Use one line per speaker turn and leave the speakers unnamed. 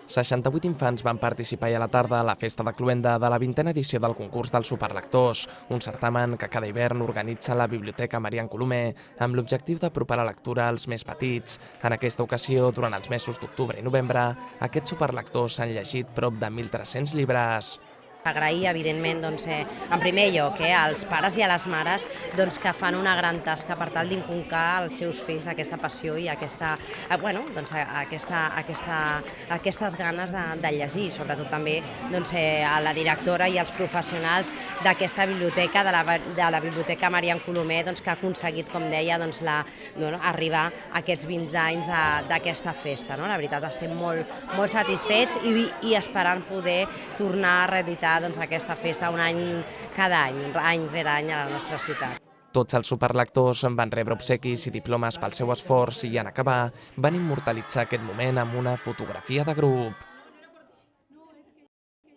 68 infants van participar ahir a la tarda a la Festa de Cluenda de la 20a edició del concurs dels superlectors, un certamen que cada hivern organitza la Biblioteca Marian Colomer amb l'objectiu d'apropar la lectura als més petits. En aquesta ocasió, durant els mesos d'octubre i novembre, aquests superlectors han llegit prop de 1.300 llibres.
Agrair, evidentment, en primer lloc, als pares i a les mares que fan una gran tasca per tal d'inculcar als seus fills aquesta passió i aquestes ganes de llegir. Sobretot també a la directora i als professionals d'aquesta biblioteca, de la Biblioteca Marian Colomer, que ha aconseguit, com deia, arribar a aquests 20 anys d'aquesta festa. La veritat, estem molt satisfets i esperant poder tornar a reeditar aquesta festa cada any rere any a la nostra ciutat.
Tots els superlectors van rebre obsequis i diplomes pel seu esforç i, en acabar, van immortalitzar aquest moment amb una fotografia de grup.